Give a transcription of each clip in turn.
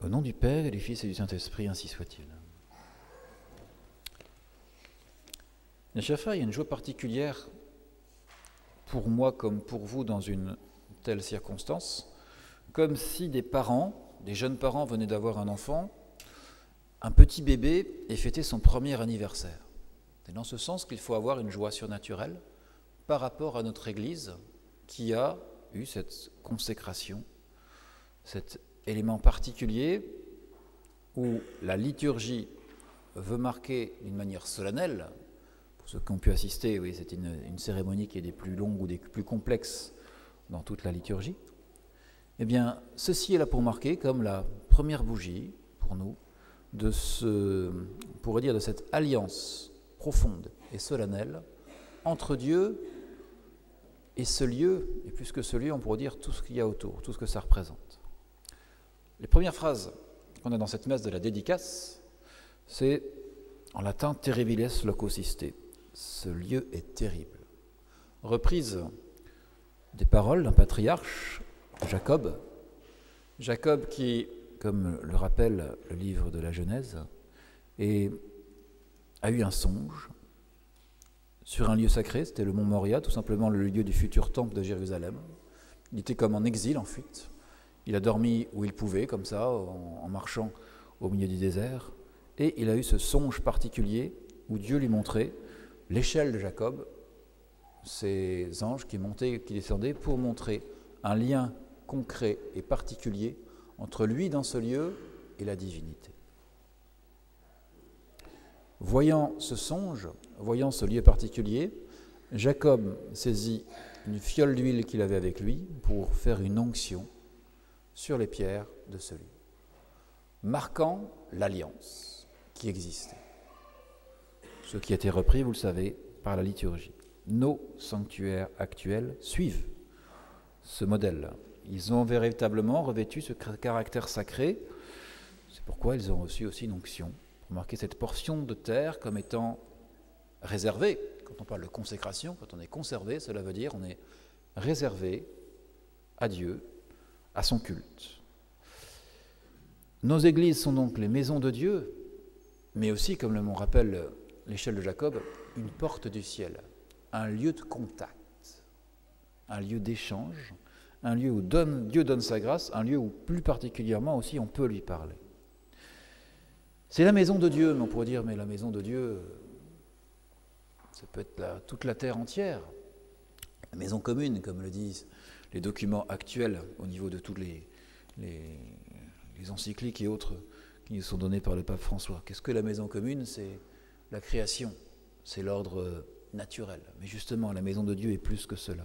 Au nom du Père et du Fils et du Saint-Esprit, ainsi soit-il. Mes chers frères, il y a une joie particulière pour moi comme pour vous dans une telle circonstance, comme si des jeunes parents venaient d'avoir un enfant, un petit bébé et fêter son premier anniversaire. C'est dans ce sens qu'il faut avoir une joie surnaturelle par rapport à notre Église qui a eu cette consécration, cet élément particulier où la liturgie veut marquer d'une manière solennelle. Pour ceux qui ont pu assister, oui, c'est une cérémonie qui est des plus longues ou des plus complexes dans toute la liturgie. Eh bien, ceci est là pour marquer comme la première bougie pour nous de on pourrait dire de cette alliance profonde et solennelle entre Dieu et ce lieu, et plus que ce lieu, on pourrait dire tout ce qu'il y a autour, tout ce que ça représente. Les premières phrases qu'on a dans cette messe de la dédicace, c'est en latin « terribiles locus iste ». Ce lieu est terrible. Reprise des paroles d'un patriarche, Jacob. Jacob qui, comme le rappelle le livre de la Genèse, a eu un songe sur un lieu sacré, c'était le mont Moria, tout simplement le lieu du futur temple de Jérusalem. Il était comme en exil, en fuite. Il a dormi où il pouvait, comme ça, en marchant au milieu du désert. Et il a eu ce songe particulier où Dieu lui montrait l'échelle de Jacob, ces anges qui montaient, qui descendaient, pour montrer un lien concret et particulier entre lui dans ce lieu et la divinité. Voyant ce songe, voyant ce lieu particulier, Jacob saisit une fiole d'huile qu'il avait avec lui pour faire une onction sur les pierres de ce lieu, marquant l'alliance qui existait. Ce qui a été repris, vous le savez, par la liturgie. Nos sanctuaires actuels suivent ce modèle. Ils ont véritablement revêtu ce caractère sacré. C'est pourquoi ils ont reçu aussi une onction, pour marquer cette portion de terre comme étant réservée. Quand on parle de consécration, quand on est conservé, cela veut dire on est réservé à Dieu, à son culte. Nos églises sont donc les maisons de Dieu, mais aussi, comme le mot rappelle l'échelle de Jacob, une porte du ciel, un lieu de contact, un lieu d'échange, un lieu où Dieu donne sa grâce, un lieu où plus particulièrement aussi on peut lui parler. C'est la maison de Dieu, mais on pourrait dire, mais la maison de Dieu, ça peut être toute la terre entière. La maison commune, comme le disent les documents actuels au niveau de toutes les encycliques et autres qui nous sont donnés par le pape François. Qu'est-ce que la maison commune ? C'est la création, c'est l'ordre naturel. Mais justement, la maison de Dieu est plus que cela.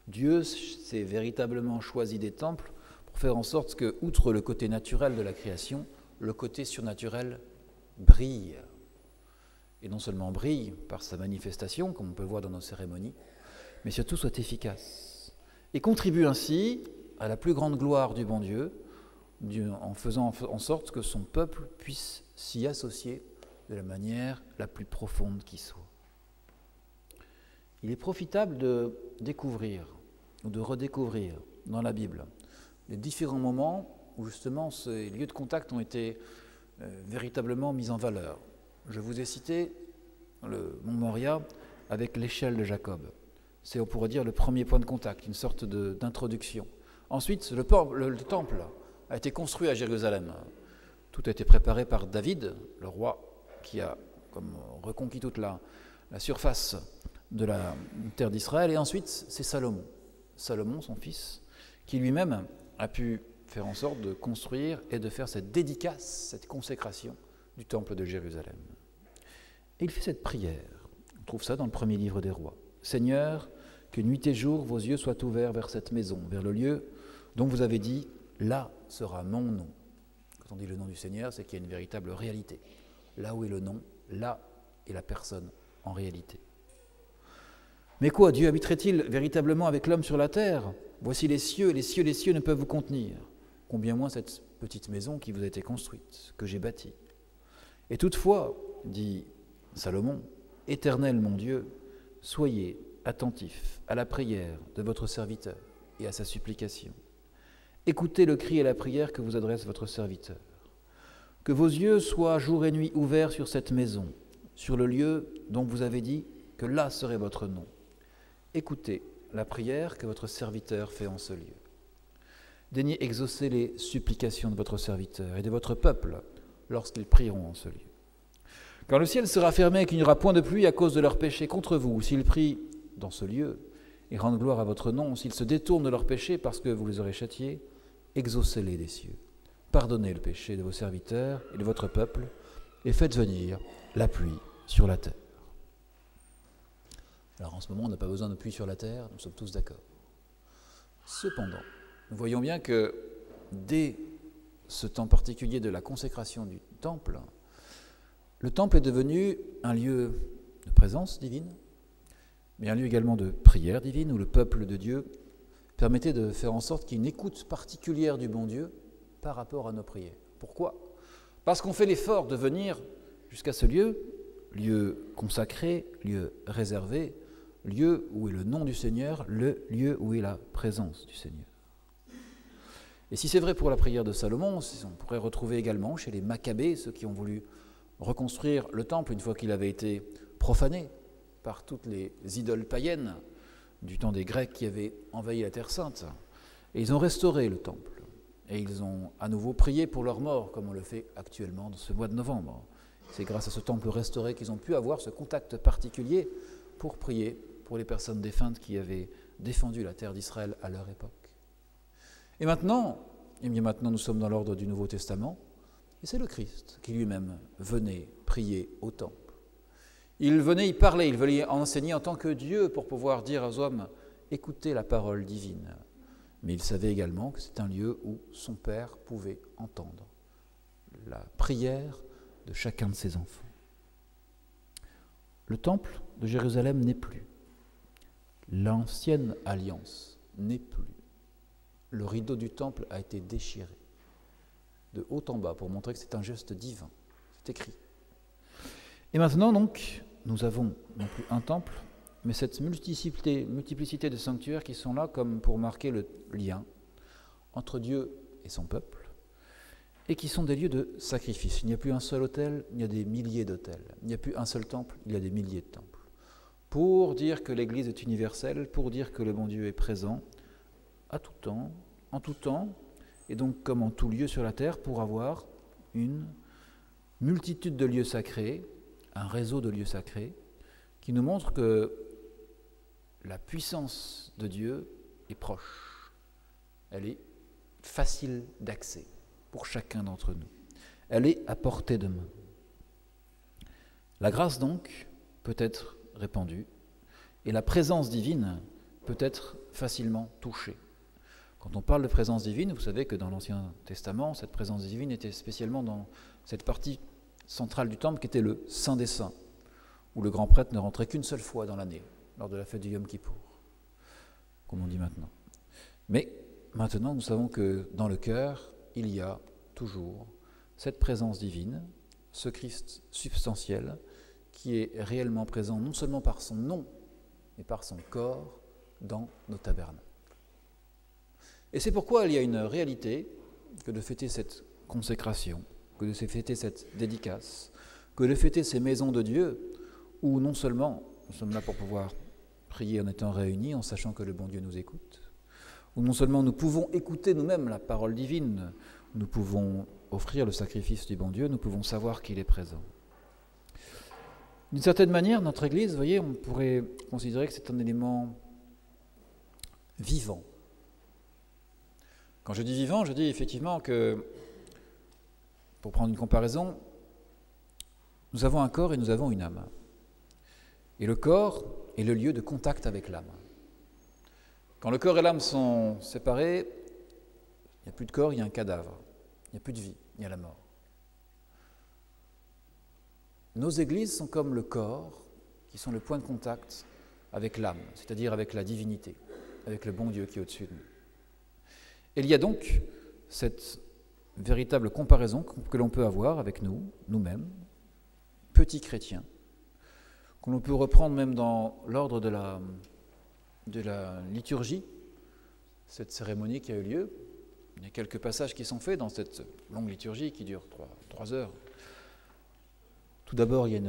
Dieu s'est véritablement choisi des temples pour faire en sorte que, outre le côté naturel de la création, le côté surnaturel brille. Et non seulement brille par sa manifestation, comme on peut le voir dans nos cérémonies, mais surtout soit efficace. Et contribue ainsi à la plus grande gloire du bon Dieu, en faisant en sorte que son peuple puisse s'y associer de la manière la plus profonde qui soit. Il est profitable de découvrir ou de redécouvrir dans la Bible les différents moments où justement ces lieux de contact ont été véritablement mis en valeur. Je vous ai cité le mont Moria avec l'échelle de Jacob. C'est, on pourrait dire, le premier point de contact, une sorte d'introduction. Ensuite, le temple a été construit à Jérusalem. Tout a été préparé par David, le roi qui a reconquis toute la surface de la terre d'Israël. Et ensuite, c'est Salomon, son fils, qui lui-même a pu faire en sorte de construire et de faire cette dédicace, cette consécration du temple de Jérusalem. Et il fait cette prière. On trouve ça dans le premier livre des rois. « Seigneur, que nuit et jour vos yeux soient ouverts vers cette maison, vers le lieu dont vous avez dit, là sera mon nom. » Quand on dit le nom du Seigneur, c'est qu'il y a une véritable réalité. Là où est le nom, là est la personne en réalité. Mais quoi, Dieu habiterait-il véritablement avec l'homme sur la terre ? Voici les cieux ne peuvent vous contenir. Combien moins cette petite maison qui vous a été construite, que j'ai bâtie. Et toutefois, dit Salomon, « Éternel mon Dieu, soyez attentifs à la prière de votre serviteur et à sa supplication. écoutez le cri et la prière que vous adresse votre serviteur. Que vos yeux soient jour et nuit ouverts sur cette maison, sur le lieu dont vous avez dit que là serait votre nom. Écoutez la prière que votre serviteur fait en ce lieu. Daignez exaucer les supplications de votre serviteur et de votre peuple lorsqu'ils prieront en ce lieu. Quand le ciel sera fermé et qu'il n'y aura point de pluie à cause de leurs péchés contre vous, ou s'ils prient dans ce lieu et rendent gloire à votre nom, s'ils se détournent de leurs péchés parce que vous les aurez châtiés, exaucez-les des cieux. Pardonnez le péché de vos serviteurs et de votre peuple et faites venir la pluie sur la terre. Alors en ce moment, on n'a pas besoin de pluie sur la terre, nous sommes tous d'accord. Cependant, nous voyons bien que dès ce temps particulier de la consécration du temple, le temple est devenu un lieu de présence divine, mais un lieu également de prière divine où le peuple de Dieu permettait de faire en sorte qu'il y ait une écoute particulière du bon Dieu par rapport à nos prières. Pourquoi ? Parce qu'on fait l'effort de venir jusqu'à ce lieu, lieu consacré, lieu réservé, lieu où est le nom du Seigneur, le lieu où est la présence du Seigneur. Et si c'est vrai pour la prière de Salomon, on pourrait retrouver également chez les Maccabées, ceux qui ont voulu reconstruire le temple une fois qu'il avait été profané par toutes les idoles païennes du temps des Grecs qui avaient envahi la Terre Sainte. Et ils ont restauré le temple. Et ils ont à nouveau prié pour leurs morts, comme on le fait actuellement dans ce mois de novembre. C'est grâce à ce temple restauré qu'ils ont pu avoir ce contact particulier pour prier pour les personnes défuntes qui avaient défendu la terre d'Israël à leur époque. Et maintenant, nous sommes dans l'ordre du Nouveau Testament, et c'est le Christ qui lui-même venait prier au temple. Il venait y parler, il venait enseigner en tant que Dieu pour pouvoir dire aux hommes « écoutez la parole divine ». Mais il savait également que c'est un lieu où son Père pouvait entendre la prière de chacun de ses enfants. Le temple de Jérusalem n'est plus. L'ancienne alliance n'est plus. Le rideau du temple a été déchiré de haut en bas pour montrer que c'est un geste divin. C'est écrit. Et maintenant donc, nous avons non plus un temple, mais cette multiplicité de sanctuaires qui sont là comme pour marquer le lien entre Dieu et son peuple, et qui sont des lieux de sacrifice. Il n'y a plus un seul autel, il y a des milliers d'autels. Il n'y a plus un seul temple, il y a des milliers de temples. Pour dire que l'Église est universelle, pour dire que le bon Dieu est présent à tout temps, en tout temps, et donc comme en tout lieu sur la terre, pour avoir une multitude de lieux sacrés, un réseau de lieux sacrés, qui nous montre que la puissance de Dieu est proche. Elle est facile d'accès pour chacun d'entre nous. Elle est à portée de main. La grâce donc peut être répandue et la présence divine peut être facilement touchée. Quand on parle de présence divine, vous savez que dans l'Ancien Testament, cette présence divine était spécialement dans cette partie centrale du temple qui était le Saint des Saints, où le grand prêtre ne rentrait qu'une seule fois dans l'année, lors de la fête du Yom Kippour, comme on dit maintenant. Mais maintenant, nous savons que dans le cœur, il y a toujours cette présence divine, ce Christ substantiel, qui est réellement présent non seulement par son nom, mais par son corps dans nos tabernacles. Et c'est pourquoi il y a une réalité que de fêter cette consécration, que de fêter cette dédicace, que de fêter ces maisons de Dieu, où non seulement nous sommes là pour pouvoir prier en étant réunis, en sachant que le bon Dieu nous écoute, où non seulement nous pouvons écouter nous-mêmes la parole divine, nous pouvons offrir le sacrifice du bon Dieu, nous pouvons savoir qu'il est présent. D'une certaine manière, notre Église, vous voyez, on pourrait considérer que c'est un élément vivant. Quand je dis vivant, je dis effectivement que, pour prendre une comparaison, nous avons un corps et nous avons une âme. Et le corps est le lieu de contact avec l'âme. Quand le corps et l'âme sont séparés, il n'y a plus de corps, il y a un cadavre. Il n'y a plus de vie, il y a la mort. Nos églises sont comme le corps, qui sont le point de contact avec l'âme, c'est-à-dire avec la divinité, avec le bon Dieu qui est au-dessus de nous. Et il y a donc cette véritable comparaison que l'on peut avoir avec nous-mêmes, petits chrétiens, que l'on peut reprendre même dans l'ordre de la liturgie, cette cérémonie qui a eu lieu Il y a quelques passages qui sont faits dans cette longue liturgie qui dure 3 heures. Tout d'abord, il y a,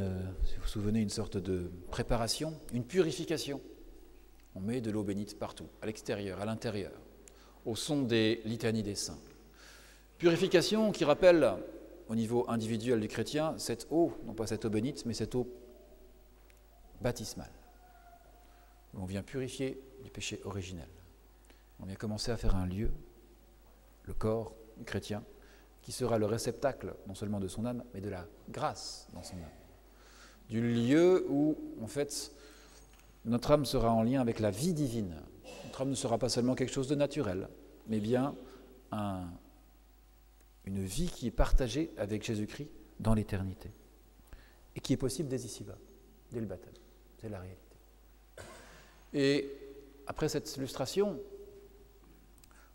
si vous vous souvenez, une sorte de préparation, une purification. On met de l'eau bénite partout, à l'extérieur, à l'intérieur, au son des litanies des saints. Purification qui rappelle, au niveau individuel du chrétien, cette eau, non pas cette eau bénite, mais cette eau baptismale. On vient purifier du péché originel. On vient commencer à faire un lieu, le corps du chrétien, qui sera le réceptacle non seulement de son âme, mais de la grâce dans son âme. Du lieu où, en fait, notre âme sera en lien avec la vie divine. Notre âme ne sera pas seulement quelque chose de naturel, mais bien une vie qui est partagée avec Jésus-Christ dans l'éternité. Et qui est possible dès ici-bas, dès le baptême. C'est la réalité. Et après cette illustration,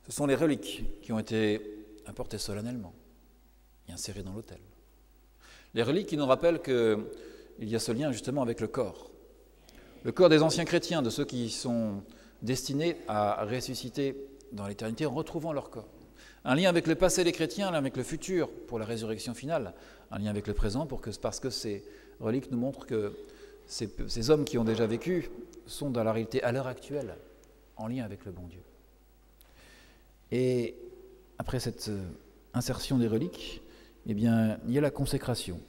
ce sont les reliques qui ont été apportées solennellement et insérées dans l'autel. Les reliques qui nous rappellent qu'il y a ce lien justement avec le corps. Le corps des anciens chrétiens, de ceux qui sont destinés à ressusciter dans l'éternité en retrouvant leur corps. Un lien avec le passé des chrétiens, un lien avec le futur pour la résurrection finale, un lien avec le présent parce que ces reliques nous montrent que ces hommes qui ont déjà vécu sont dans la réalité à l'heure actuelle en lien avec le bon Dieu. Et après cette insertion des reliques, eh bien, il y a la consécration.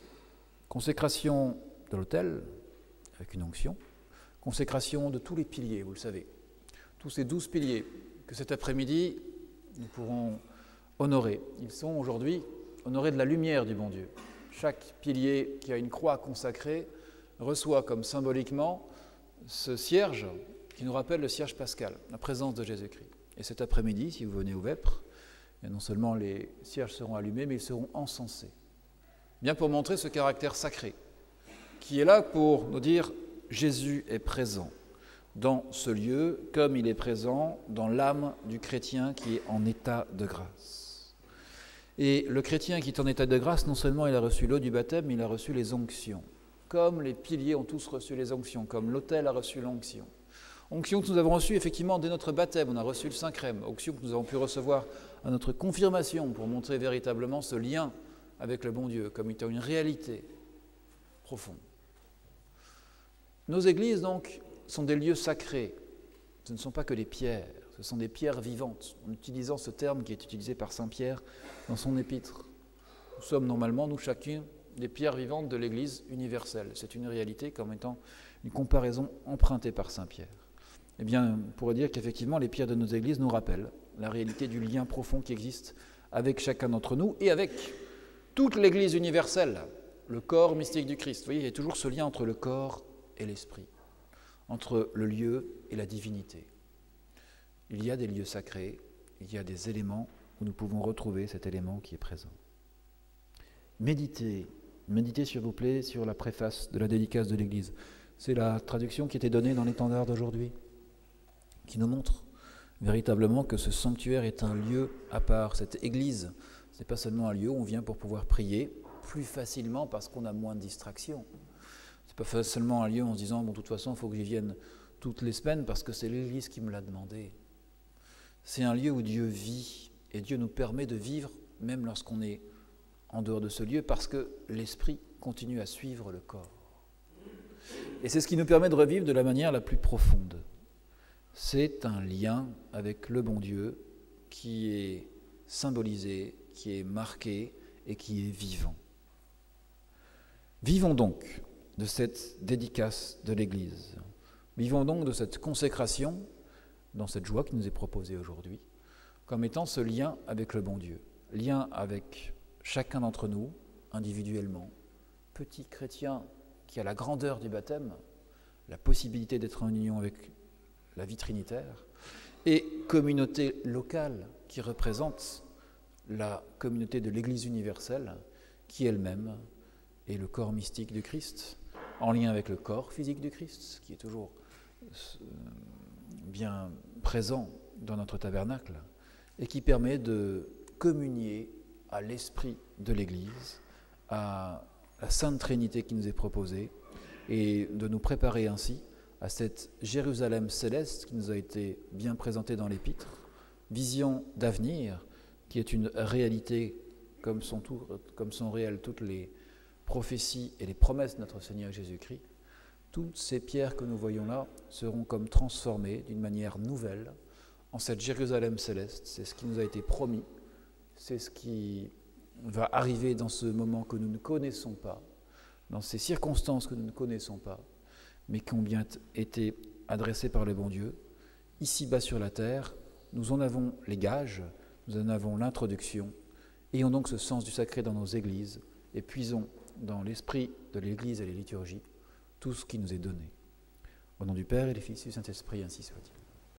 Consécration de l'autel, avec une onction. Consécration de tous les piliers, vous le savez. Tous ces 12 piliers que cet après-midi, nous pourrons honorer. Ils sont aujourd'hui honorés de la lumière du bon Dieu. Chaque pilier qui a une croix consacrée reçoit comme symboliquement ce cierge qui nous rappelle le cierge pascal, la présence de Jésus-Christ. Et cet après-midi, si vous venez au Vêpres, non seulement les cierges seront allumés, mais ils seront encensés. Bien pour montrer ce caractère sacré, qui est là pour nous dire Jésus est présent dans ce lieu, comme il est présent dans l'âme du chrétien qui est en état de grâce. Et le chrétien qui est en état de grâce, non seulement il a reçu l'eau du baptême, mais il a reçu les onctions. Comme les piliers ont tous reçu les onctions, comme l'autel a reçu l'onction. Onction que nous avons reçue effectivement dès notre baptême, on a reçu le Saint-Crème, onction que nous avons pu recevoir à notre confirmation pour montrer véritablement ce lien avec le bon Dieu, comme étant une réalité profonde. Nos églises, donc, sont des lieux sacrés. Ce ne sont pas que des pierres, ce sont des pierres vivantes, en utilisant ce terme qui est utilisé par saint Pierre dans son épître. Nous sommes normalement, nous chacun, des pierres vivantes de l'Église universelle. C'est une réalité comme étant une comparaison empruntée par saint Pierre. Eh bien, on pourrait dire qu'effectivement, les pierres de nos églises nous rappellent la réalité du lien profond qui existe avec chacun d'entre nous et avec toute l'Église universelle, le corps mystique du Christ. Vous voyez, il y a toujours ce lien entre le corps et l'esprit, entre le lieu et la divinité. Il y a des lieux sacrés, il y a des éléments où nous pouvons retrouver cet élément qui est présent. Méditez, s'il vous plaît, sur la préface de la dédicace de l'Église. C'est la traduction qui était donnée dans l'étendard d'aujourd'hui, qui nous montre véritablement que ce sanctuaire est un lieu à part. Cette église, ce n'est pas seulement un lieu où on vient pour pouvoir prier plus facilement parce qu'on a moins de distractions. Ce n'est pas seulement un lieu en se disant, bon, de toute façon, il faut que j'y vienne toutes les semaines parce que c'est l'église qui me l'a demandé. C'est un lieu où Dieu vit et Dieu nous permet de vivre même lorsqu'on est en dehors de ce lieu parce que l'esprit continue à suivre le corps. Et c'est ce qui nous permet de revivre de la manière la plus profonde. C'est un lien avec le bon Dieu qui est symbolisé, qui est marqué et qui est vivant. Vivons donc de cette dédicace de l'Église. Vivons donc de cette consécration, dans cette joie qui nous est proposée aujourd'hui, comme étant ce lien avec le bon Dieu. Lien avec chacun d'entre nous, individuellement. Petit chrétien qui a la grandeur du baptême, la possibilité d'être en union avec la vie trinitaire, et communauté locale qui représente la communauté de l'Église universelle, qui elle-même est le corps mystique du Christ, en lien avec le corps physique du Christ, qui est toujours bien présent dans notre tabernacle, et qui permet de communier à l'esprit de l'Église, à la Sainte Trinité qui nous est proposée, et de nous préparer ainsi à cette Jérusalem céleste qui nous a été bien présentée dans l'Épître, vision d'avenir, qui est une réalité comme sont réelles toutes les prophéties et les promesses de notre Seigneur Jésus-Christ, toutes ces pierres que nous voyons là seront comme transformées d'une manière nouvelle en cette Jérusalem céleste. C'est ce qui nous a été promis, c'est ce qui va arriver dans ce moment que nous ne connaissons pas, dans ces circonstances que nous ne connaissons pas, mais qui ont bien été adressées par le bon Dieu. Ici-bas sur la terre, nous en avons les gages, nous en avons l'introduction. Ayons donc ce sens du sacré dans nos églises et puisons dans l'esprit de l'Église et les liturgies tout ce qui nous est donné. Au nom du Père et du Fils et du Saint-Esprit, ainsi soit-il.